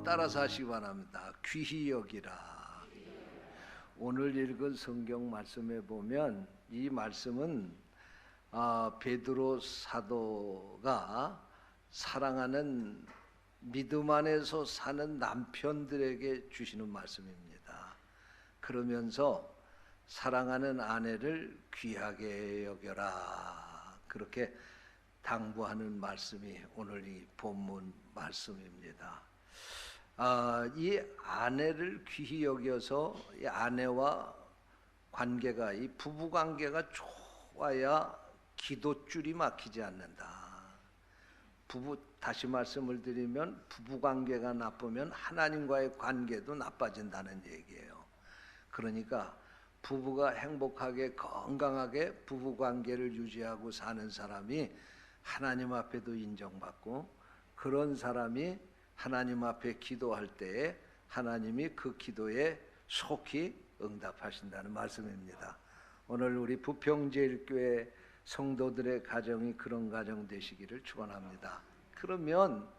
따라서 하시기 바랍니다. 귀히 여기라. 오늘 읽은 성경 말씀에 보면 이 말씀은 베드로 사도가 사랑하는 믿음 안에서 사는 남편들에게 주시는 말씀입니다. 그러면서 사랑하는 아내를 귀하게 여겨라, 그렇게 당부하는 말씀이 오늘 이 본문 말씀입니다. 이 아내를 귀히 여겨서 이 아내와 관계가, 이 부부 관계가 좋아야 기도줄이 막히지 않는다. 다시 말씀을 드리면 부부 관계가 나쁘면 하나님과의 관계도 나빠진다는 얘기예요. 그러니까 부부가 행복하게 건강하게 부부 관계를 유지하고 사는 사람이 하나님 앞에도 인정받고, 그런 사람이 하나님 앞에 기도할 때에 하나님이 그 기도에 속히 응답하신다는 말씀입니다. 오늘 우리 부평제일교회 성도들의 가정이 그런 가정 되시기를 축원합니다. 그러면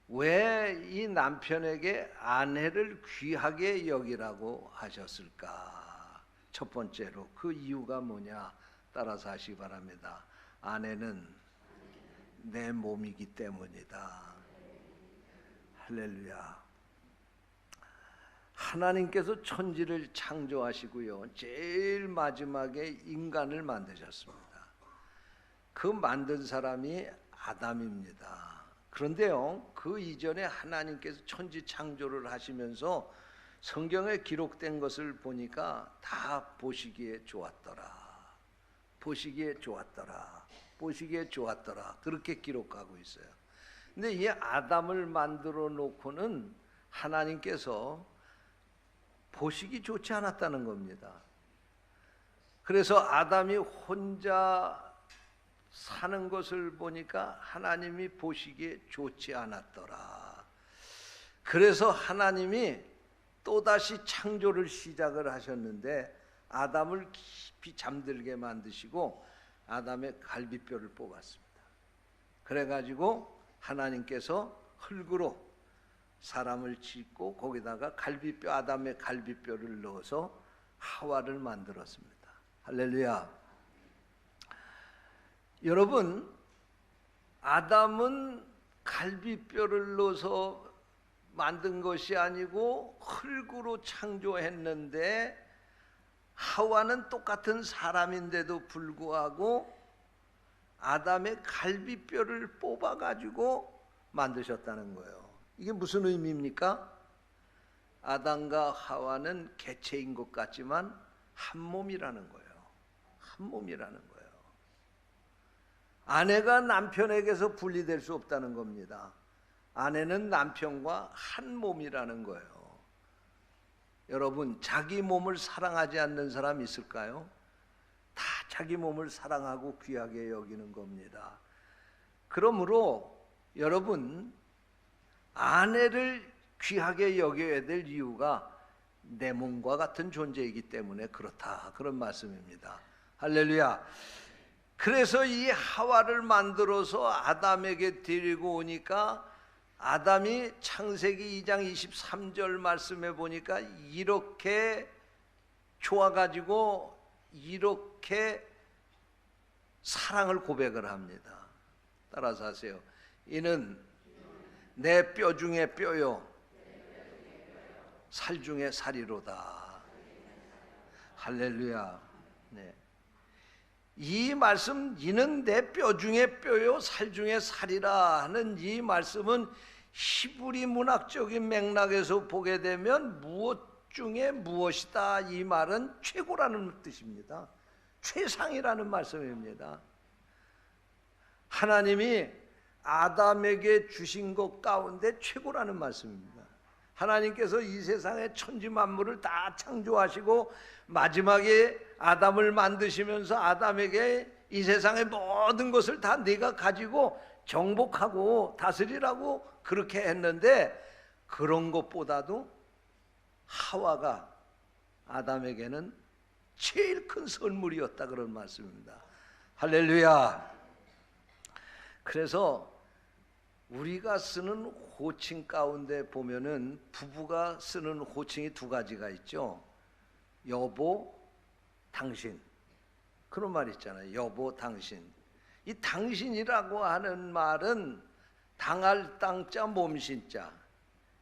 왜 이 남편에게 아내를 귀하게 여기라고 하셨을까? 첫 번째로 그 이유가 뭐냐? 따라서 하시기 바랍니다. 아내는 내 몸이기 때문이다. 할렐루야. 하나님께서 천지를 창조하시고요, 제일 마지막에 인간을 만드셨습니다. 그 만든 사람이 아담입니다. 그런데요, 그 이전에 하나님께서 천지 창조를 하시면서 성경에 기록된 것을 보니까 다 보시기에 좋았더라, 보시기에 좋았더라, 보시기에 좋았더라, 그렇게 기록하고 있어요. 근데 이 아담을 만들어 놓고는 하나님께서 보시기 좋지 않았다는 겁니다. 그래서 아담이 혼자 사는 것을 보니까 하나님이 보시기에 좋지 않았더라. 그래서 하나님이 또다시 창조를 시작을 하셨는데 아담을 깊이 잠들게 만드시고 아담의 갈비뼈를 뽑았습니다. 그래가지고 하나님께서 흙으로 사람을 짓고 거기다가 갈비뼈, 아담의 갈비뼈를 넣어서 하와를 만들었습니다. 할렐루야. 여러분, 아담은 갈비뼈를 넣어서 만든 것이 아니고 흙으로 창조했는데, 하와는 똑같은 사람인데도 불구하고 아담의 갈비뼈를 뽑아가지고 만드셨다는 거예요. 이게 무슨 의미입니까? 아담과 하와는 개체인 것 같지만 한 몸이라는 거예요. 한 몸이라는 거예요. 아내가 남편에게서 분리될 수 없다는 겁니다. 아내는 남편과 한 몸이라는 거예요. 여러분, 자기 몸을 사랑하지 않는 사람 있을까요? 다 자기 몸을 사랑하고 귀하게 여기는 겁니다. 그러므로 여러분, 아내를 귀하게 여겨야 될 이유가 내 몸과 같은 존재이기 때문에 그렇다, 그런 말씀입니다. 할렐루야. 그래서 이 하와를 만들어서 아담에게 데리고 오니까 아담이 창세기 2장 23절 말씀에 보니까 이렇게 좋아가지고 이렇게 사랑을 고백을 합니다. 따라서 하세요. 이는 내 뼈 중에 뼈요, 살 중에 살이로다. 할렐루야. 네. 이 말씀, 이는 내 뼈 중에 뼈요 살 중에 살이라 하는 이 말씀은 히브리 문학적인 맥락에서 보게 되면 무엇 중에 무엇이다, 이 말은 최고라는 뜻입니다. 최상이라는 말씀입니다. 하나님이 아담에게 주신 것 가운데 최고라는 말씀입니다. 하나님께서 이 세상의 천지 만물을 다 창조하시고 마지막에 아담을 만드시면서 아담에게 이 세상의 모든 것을 다 네가 가지고 정복하고 다스리라고 그렇게 했는데, 그런 것보다도 하와가 아담에게는 제일 큰 선물이었다, 그런 말씀입니다. 할렐루야. 그래서 우리가 쓰는 호칭 가운데 보면은 부부가 쓰는 호칭이 두 가지가 있죠. 여보, 당신. 그런 말 있잖아요. 여보, 당신. 이 당신이라고 하는 말은 당할 땅자 몸신자.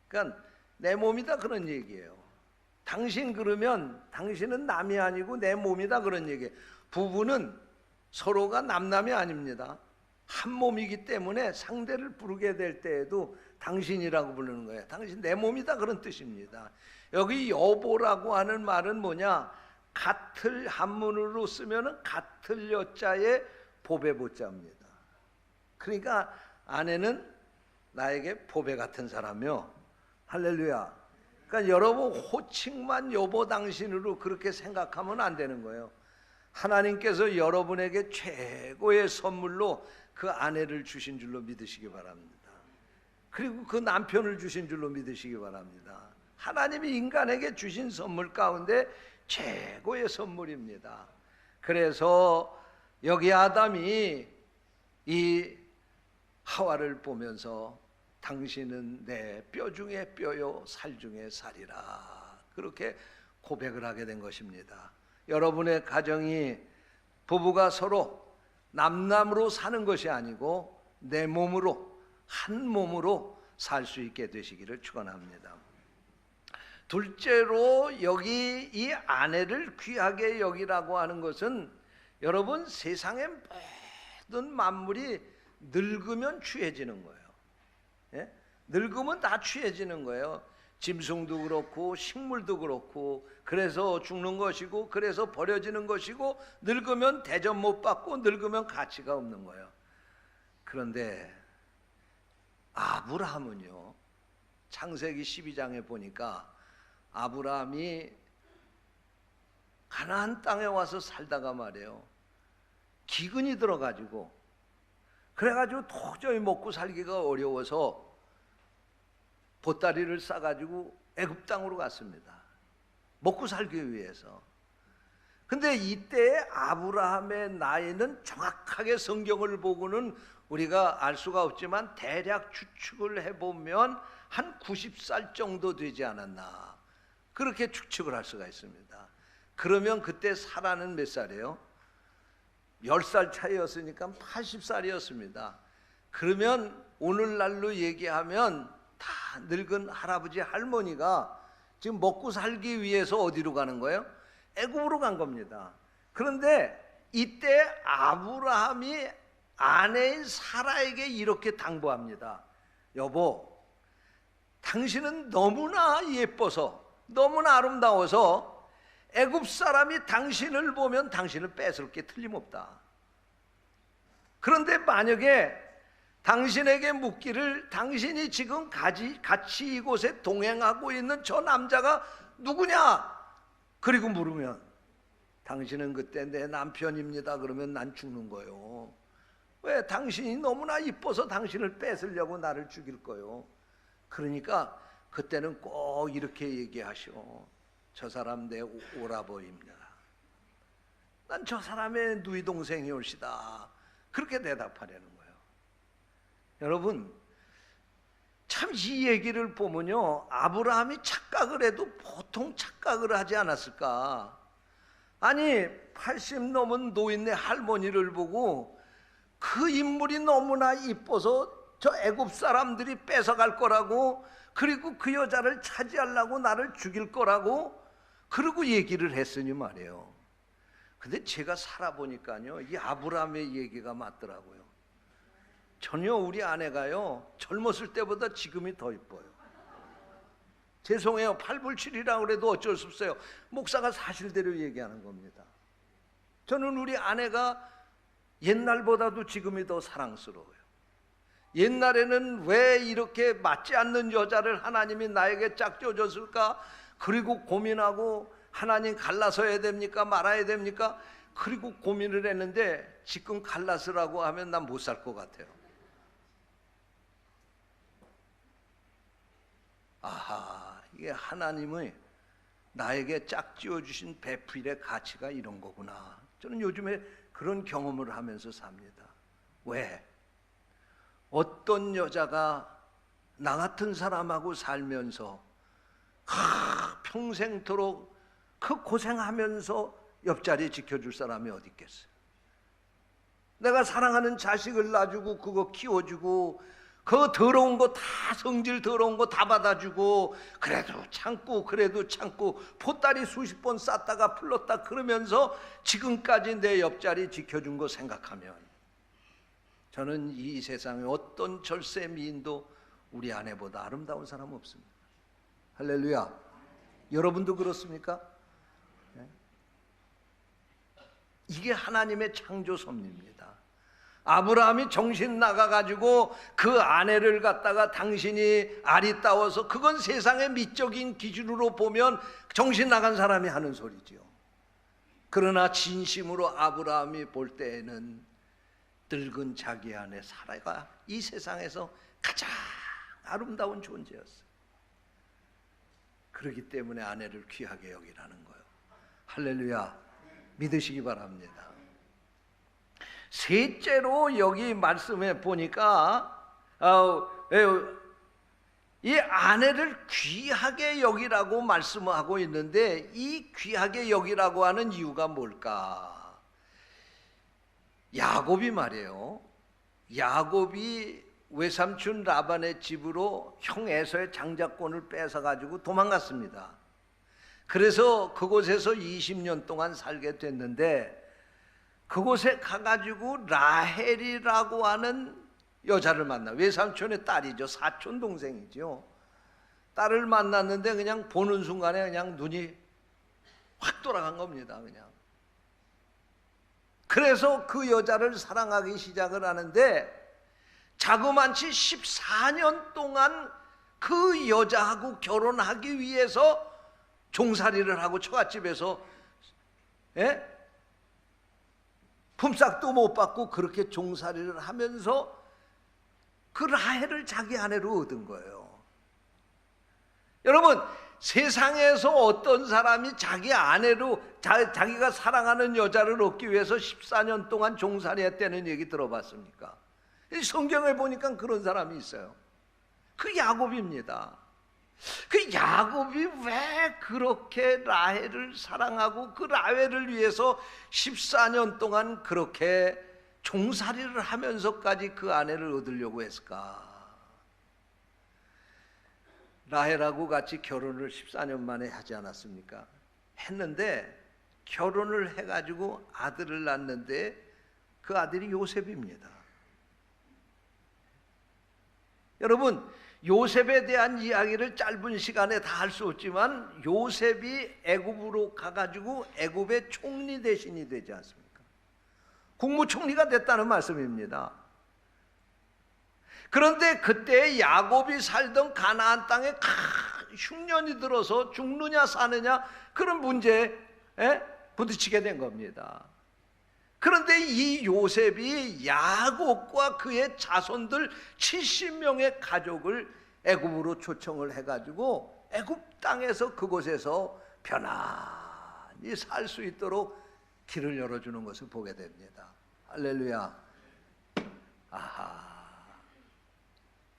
그러니까 내 몸이다 그런 얘기예요. 당신 그러면 당신은 남이 아니고 내 몸이다 그런 얘기예요. 부부는 서로가 남남이 아닙니다. 한 몸이기 때문에 상대를 부르게 될 때에도 당신이라고 부르는 거예요. 당신 내 몸이다 그런 뜻입니다. 여기 여보라고 하는 말은 뭐냐? 같을 한문으로 쓰면은 같을 여자의 보배 보자입니다. 그러니까 아내는 나에게 보배 같은 사람이요. 할렐루야. 그러니까 여러분 호칭만 여보 당신으로 그렇게 생각하면 안 되는 거예요. 하나님께서 여러분에게 최고의 선물로 그 아내를 주신 줄로 믿으시기 바랍니다. 그리고 그 남편을 주신 줄로 믿으시기 바랍니다. 하나님이 인간에게 주신 선물 가운데 최고의 선물입니다. 그래서 여기 아담이 이 하와를 보면서 당신은 내 뼈 중에 뼈요 살 중에 살이라 그렇게 고백을 하게 된 것입니다. 여러분의 가정이 부부가 서로 남남으로 사는 것이 아니고 내 몸으로 한 몸으로 살 수 있게 되시기를 축원합니다. 둘째로 여기 이 아내를 귀하게 여기라고 하는 것은 여러분 세상의 모든 만물이 늙으면 취해지는 거예요. 예? 늙으면 다 취해지는 거예요. 짐승도 그렇고 식물도 그렇고 그래서 죽는 것이고 그래서 버려지는 것이고 늙으면 대접 못 받고 늙으면 가치가 없는 거예요. 그런데 아브라함은요, 창세기 12장에 보니까 아브라함이 가나안 땅에 와서 살다가 말이에요, 기근이 들어가지고 그래가지고 도저히 먹고 살기가 어려워서 보따리를 싸가지고 애굽 땅으로 갔습니다. 먹고 살기 위해서. 근데 이때 아브라함의 나이는 정확하게 성경을 보고는 우리가 알 수가 없지만 대략 추측을 해보면 한 90살 정도 되지 않았나 그렇게 추측을 할 수가 있습니다. 그러면 그때 사라는 몇 살이에요? 10살 차이였으니까 80살이었습니다. 그러면 오늘날로 얘기하면 다 늙은 할아버지 할머니가 지금 먹고 살기 위해서 어디로 가는 거예요? 애굽으로 간 겁니다. 그런데 이때 아브라함이 아내인 사라에게 이렇게 당부합니다. 여보, 당신은 너무나 예뻐서 너무나 아름다워서 애굽 사람이 당신을 보면 당신을 뺏을 게 틀림없다. 그런데 만약에 당신에게 묻기를 당신이 지금 같이 이곳에 동행하고 있는 저 남자가 누구냐? 그리고 물으면 당신은 그때 내 남편입니다. 그러면 난 죽는 거예요. 왜? 당신이 너무나 이뻐서 당신을 뺏으려고 나를 죽일 거예요. 그러니까 그때는 꼭 이렇게 얘기하시오. 저 사람 내 오라버입니다. 난 저 사람의 누이 동생이 올시다. 그렇게 대답하려는 거예요. 여러분, 참 이 얘기를 보면요, 아브라함이 착각을 해도 보통 착각을 하지 않았을까? 아니 80 넘은 노인네 할머니를 보고 그 인물이 너무나 이뻐서 저 애굽 사람들이 뺏어갈 거라고, 그리고 그 여자를 차지하려고 나를 죽일 거라고 그러고 얘기를 했으니 말이에요. 근데 제가 살아보니까요, 이 아브라함의 얘기가 맞더라고요. 전혀 우리 아내가요, 젊었을 때보다 지금이 더 이뻐요. 죄송해요, 8불7이라고 그래도 어쩔 수 없어요. 목사가 사실대로 얘기하는 겁니다. 저는 우리 아내가 옛날보다도 지금이 더 사랑스러워요. 옛날에는 왜 이렇게 맞지 않는 여자를 하나님이 나에게 짝지어 줬을까? 그리고 고민하고 하나님 갈라서야 됩니까? 말아야 됩니까? 그리고 고민을 했는데 지금 갈라서라고 하면 난 못 살 것 같아요. 아하, 이게 하나님의 나에게 짝지어 주신 배필의 가치가 이런 거구나. 저는 요즘에 그런 경험을 하면서 삽니다. 왜? 어떤 여자가 나 같은 사람하고 살면서 평생토록 그 고생하면서 옆자리 지켜줄 사람이 어디 있겠어요? 내가 사랑하는 자식을 놔주고 그거 키워주고 그 더러운 거 다 성질 더러운 거 다 받아주고 그래도 참고 보따리 수십 번 쌌다가 풀렀다 그러면서 지금까지 내 옆자리 지켜준 거 생각하면 저는 이 세상에 어떤 절세 미인도 우리 아내보다 아름다운 사람 없습니다. 할렐루야. 여러분도 그렇습니까? 네? 이게 하나님의 창조 섭리입니다. 아브라함이 정신 나가가지고 그 아내를 갖다가 당신이 아리따워서 그건 세상의 미적인 기준으로 보면 정신 나간 사람이 하는 소리지요. 그러나 진심으로 아브라함이 볼 때에는 늙은 자기 아내 사라가 이 세상에서 가장 아름다운 존재였어요. 그렇기 때문에 아내를 귀하게 여기라는 거예요. 할렐루야. 믿으시기 바랍니다. 셋째로 여기 말씀에 보니까 이 아내를 귀하게 여기라고 말씀하고 있는데 이 귀하게 여기라고 하는 이유가 뭘까? 야곱이 말이에요. 야곱이 외삼촌 라반의 집으로 형 에서의 장자권을 뺏어가지고 도망갔습니다. 그래서 그곳에서 20년 동안 살게 됐는데 그곳에 가가지고 라헬이라고 하는 여자를 만나. 외삼촌의 딸이죠. 사촌 동생이죠. 딸을 만났는데 그냥 보는 순간에 그냥 눈이 확 돌아간 겁니다. 그냥. 그래서 그 여자를 사랑하기 시작을 하는데 자그만치 14년 동안 그 여자하고 결혼하기 위해서 종살이를 하고 처갓집에서 품삯도 못 받고 그렇게 종살이를 하면서 그 라헬을 자기 아내로 얻은 거예요. 여러분, 세상에서 어떤 사람이 자기 아내로 자기가 사랑하는 여자를 얻기 위해서 14년 동안 종살이 했다는 얘기 들어봤습니까? 성경에 보니까 그런 사람이 있어요. 그 야곱입니다. 그 야곱이 왜 그렇게 라헬을 사랑하고 그 라헬을 위해서 14년 동안 그렇게 종살이를 하면서까지 그 아내를 얻으려고 했을까? 라헬하고 같이 결혼을 14년 만에 하지 않았습니까? 했는데 결혼을 해가지고 아들을 낳는데 그 아들이 요셉입니다. 여러분, 요셉에 대한 이야기를 짧은 시간에 다 할 수 없지만 요셉이 애굽으로 가가지고 애굽의 총리 대신이 되지 않습니까? 국무총리가 됐다는 말씀입니다. 그런데 그때 야곱이 살던 가나안 땅에 흉년이 들어서 죽느냐 사느냐 그런 문제에 부딪히게 된 겁니다. 그런데 이 요셉이 야곱과 그의 자손들 70명의 가족을 애굽으로 초청을 해가지고 애굽 땅에서 그곳에서 편안히 살 수 있도록 길을 열어주는 것을 보게 됩니다. 할렐루야. 아하,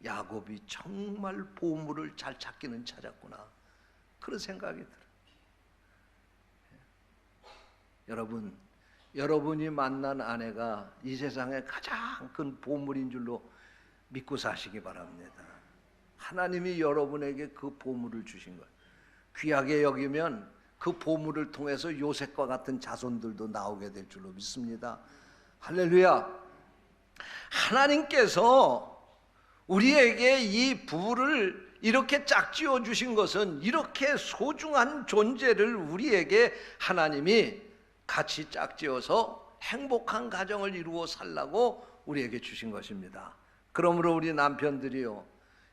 야곱이 정말 보물을 잘 찾기는 찾았구나, 그런 생각이 들어요. 여러분, 여러분이 만난 아내가 이 세상에 가장 큰 보물인 줄로 믿고 사시기 바랍니다. 하나님이 여러분에게 그 보물을 주신 거예요. 귀하게 여기면 그 보물을 통해서 요셉과 같은 자손들도 나오게 될 줄로 믿습니다. 할렐루야. 하나님께서 우리에게 이 부를 이렇게 짝지어 주신 것은 이렇게 소중한 존재를 우리에게 하나님이 같이 짝지어서 행복한 가정을 이루어 살라고 우리에게 주신 것입니다. 그러므로 우리 남편들이요,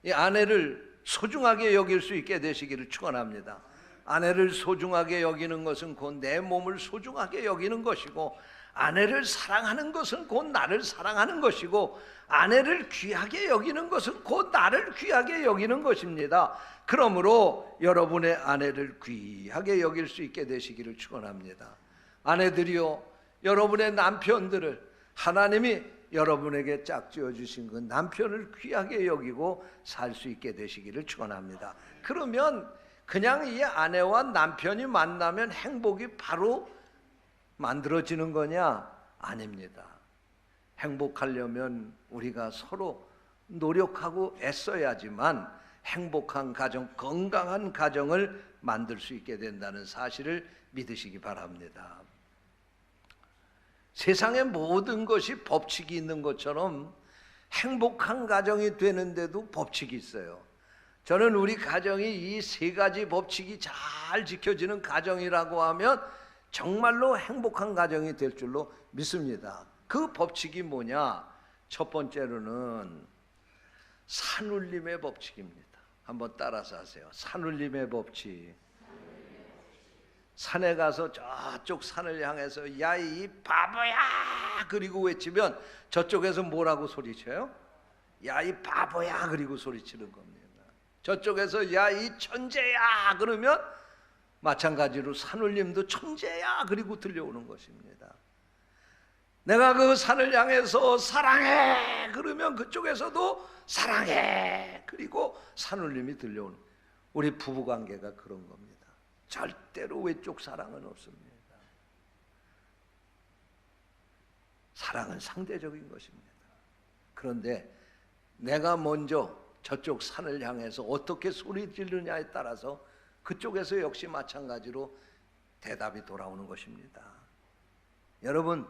이 아내를 소중하게 여길 수 있게 되시기를 축원합니다. 아내를 소중하게 여기는 것은 곧 내 몸을 소중하게 여기는 것이고, 아내를 사랑하는 것은 곧 나를 사랑하는 것이고, 아내를 귀하게 여기는 것은 곧 나를 귀하게 여기는 것입니다. 그러므로 여러분의 아내를 귀하게 여길 수 있게 되시기를 축원합니다. 아내들이요, 여러분의 남편들을 하나님이 여러분에게 짝지어 주신 그 남편을 귀하게 여기고 살 수 있게 되시기를 축원합니다. 그러면 그냥 이 아내와 남편이 만나면 행복이 바로 만들어지는 거냐? 아닙니다. 행복하려면 우리가 서로 노력하고 애써야지만 행복한 가정, 건강한 가정을 만들 수 있게 된다는 사실을 믿으시기 바랍니다. 세상의 모든 것이 법칙이 있는 것처럼 행복한 가정이 되는데도 법칙이 있어요. 저는 우리 가정이 이 세 가지 법칙이 잘 지켜지는 가정이라고 하면 정말로 행복한 가정이 될 줄로 믿습니다. 그 법칙이 뭐냐? 첫 번째로는 산울림의 법칙입니다. 한번 따라서 하세요. 산울림의 법칙. 산에 가서 저쪽 산을 향해서 야 이 바보야 그리고 외치면 저쪽에서 뭐라고 소리쳐요? 야 이 바보야 그리고 소리치는 겁니다. 저쪽에서 야 이 천재야 그러면 마찬가지로 산울림도 천재야 그리고 들려오는 것입니다. 내가 그 산을 향해서 사랑해 그러면 그쪽에서도 사랑해 그리고 산울림이 들려오는, 우리 부부관계가 그런 겁니다. 절대로 외쪽 사랑은 없습니다. 사랑은 상대적인 것입니다. 그런데 내가 먼저 저쪽 산을 향해서 어떻게 소리 지르냐에 따라서 그쪽에서 역시 마찬가지로 대답이 돌아오는 것입니다. 여러분,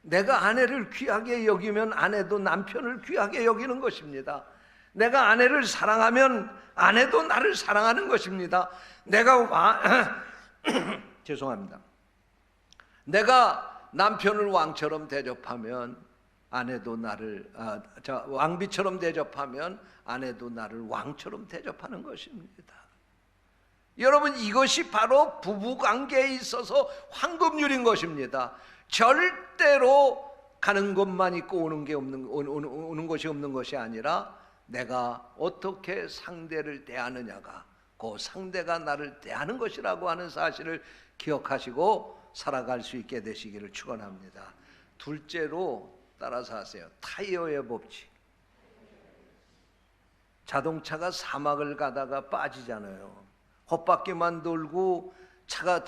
내가 아내를 귀하게 여기면 아내도 남편을 귀하게 여기는 것입니다. 내가 아내를 사랑하면 아내도 나를 사랑하는 것입니다. 죄송합니다. 내가 남편을 왕처럼 대접하면 아내도 나를 왕비처럼 대접하면 아내도 나를 왕처럼 대접하는 것입니다. 여러분, 이것이 바로 부부관계에 있어서 황금률인 것입니다. 절대로 가는 것만 있고 오는 것이 없는 것이 아니라 내가 어떻게 상대를 대하느냐가 그 상대가 나를 대하는 것이라고 하는 사실을 기억하시고 살아갈 수 있게 되시기를 축원합니다. 둘째로 따라서 하세요. 타이어의 법칙. 자동차가 사막을 가다가 빠지잖아요. 헛바퀴만 돌고 차가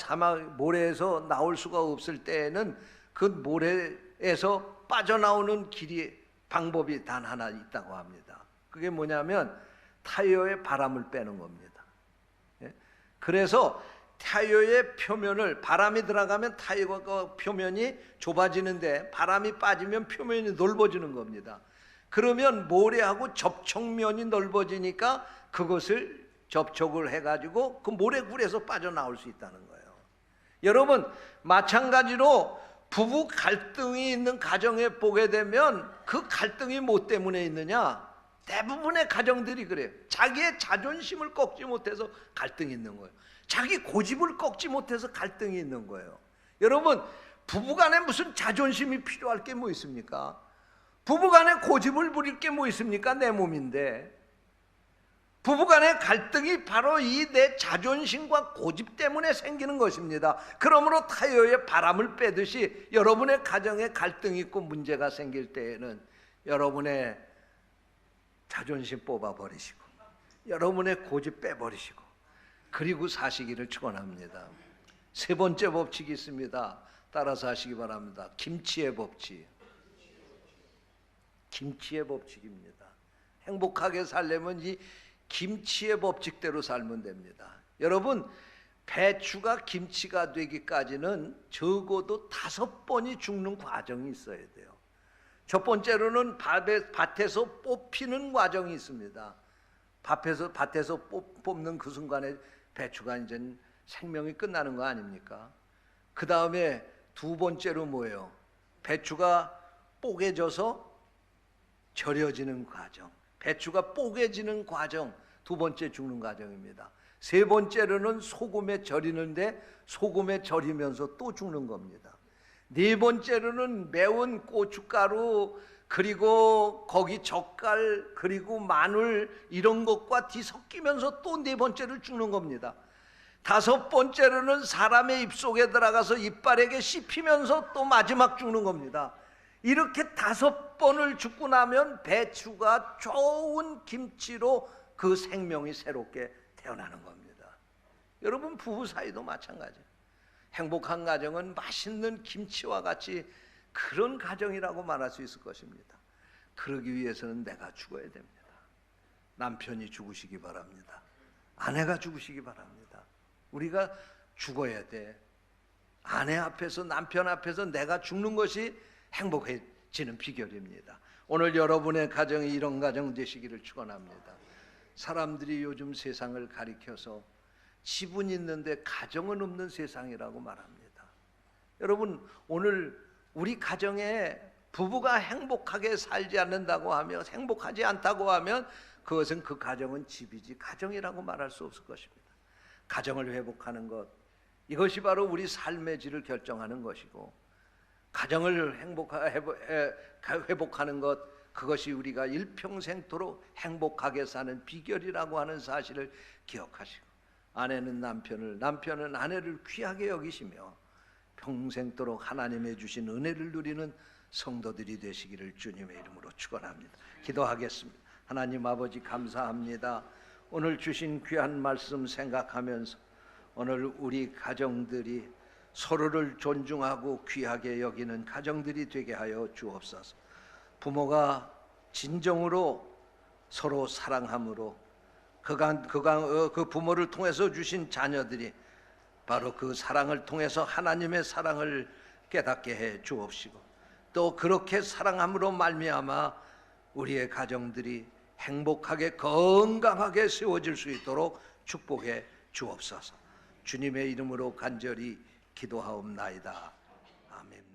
모래에서 나올 수가 없을 때에는 그 모래에서 빠져나오는 방법이 단 하나 있다고 합니다. 그게 뭐냐면 타이어에 바람을 빼는 겁니다. 그래서 타이어의 표면을, 바람이 들어가면 타이어 표면이 좁아지는데 바람이 빠지면 표면이 넓어지는 겁니다. 그러면 모래하고 접촉면이 넓어지니까 그것을 접촉을 해가지고 그 모래굴에서 빠져나올 수 있다는 거예요. 여러분, 마찬가지로 부부 갈등이 있는 가정에 보게 되면 그 갈등이 뭐 때문에 있느냐? 대부분의 가정들이 그래요. 자기의 자존심을 꺾지 못해서 갈등이 있는 거예요. 자기 고집을 꺾지 못해서 갈등이 있는 거예요. 여러분, 부부간에 무슨 자존심이 필요할 게 뭐 있습니까? 부부간에 고집을 부릴 게 뭐 있습니까? 내 몸인데. 부부간의 갈등이 바로 이 내 자존심과 고집 때문에 생기는 것입니다. 그러므로 타이어에 바람을 빼듯이 여러분의 가정에 갈등이 있고 문제가 생길 때에는 여러분의 자존심 뽑아버리시고 여러분의 고집 빼버리시고 그리고 사시기를 축원합니다. 세 번째 법칙이 있습니다. 따라서 하시기 바랍니다. 김치의 법칙. 김치의 법칙입니다. 행복하게 살려면 이 김치의 법칙대로 살면 됩니다. 여러분, 배추가 김치가 되기까지는 적어도 5번이 죽는 과정이 있어야 돼요. 첫 번째로는 밭에서 뽑히는 과정이 있습니다. 밭에서 뽑는 그 순간에 배추가 이제 생명이 끝나는 거 아닙니까? 그 다음에 두 번째로 뭐예요? 배추가 뽀개져서 절여지는 과정. 배추가 뽀개지는 과정, 두 번째 죽는 과정입니다. 세 번째로는 소금에 절이는데 소금에 절이면서 또 죽는 겁니다. 네 번째로는 매운 고춧가루 그리고 거기 젓갈 그리고 마늘 이런 것과 뒤섞이면서 또 네 번째로 죽는 겁니다. 다섯 번째로는 사람의 입속에 들어가서 이빨에게 씹히면서 또 마지막 죽는 겁니다. 이렇게 5번을 죽고 나면 배추가 좋은 김치로 그 생명이 새롭게 태어나는 겁니다. 여러분, 부부 사이도 마찬가지예요. 행복한 가정은 맛있는 김치와 같이 그런 가정이라고 말할 수 있을 것입니다. 그러기 위해서는 내가 죽어야 됩니다. 남편이 죽으시기 바랍니다. 아내가 죽으시기 바랍니다. 우리가 죽어야 돼. 아내 앞에서, 남편 앞에서 내가 죽는 것이 행복해지는 비결입니다. 오늘 여러분의 가정이 이런 가정 되시기를 축원합니다. 사람들이 요즘 세상을 가리켜서 집은 있는데 가정은 없는 세상이라고 말합니다. 여러분, 오늘 우리 가정에 부부가 행복하게 살지 않는다고 하면, 행복하지 않다고 하면 그것은 그 가정은 집이지 가정이라고 말할 수 없을 것입니다. 가정을 회복하는 것, 이것이 바로 우리 삶의 질을 결정하는 것이고, 가정을 회복하는 것, 그것이 우리가 일평생토록 행복하게 사는 비결이라고 하는 사실을 기억하시고, 아내는 남편을, 남편은 아내를 귀하게 여기시며 평생토록 하나님의 주신 은혜를 누리는 성도들이 되시기를 주님의 이름으로 축원합니다. 기도하겠습니다. 하나님 아버지, 감사합니다. 오늘 주신 귀한 말씀 생각하면서 오늘 우리 가정들이 서로를 존중하고 귀하게 여기는 가정들이 되게 하여 주옵소서. 부모가 진정으로 서로 사랑함으로 그 부모를 통해서 주신 자녀들이 바로 그 사랑을 통해서 하나님의 사랑을 깨닫게 해 주옵시고, 또 그렇게 사랑함으로 말미암아 우리의 가정들이 행복하게 건강하게 세워질 수 있도록 축복해 주옵소서. 주님의 이름으로 간절히 기도하옵나이다. 아멘.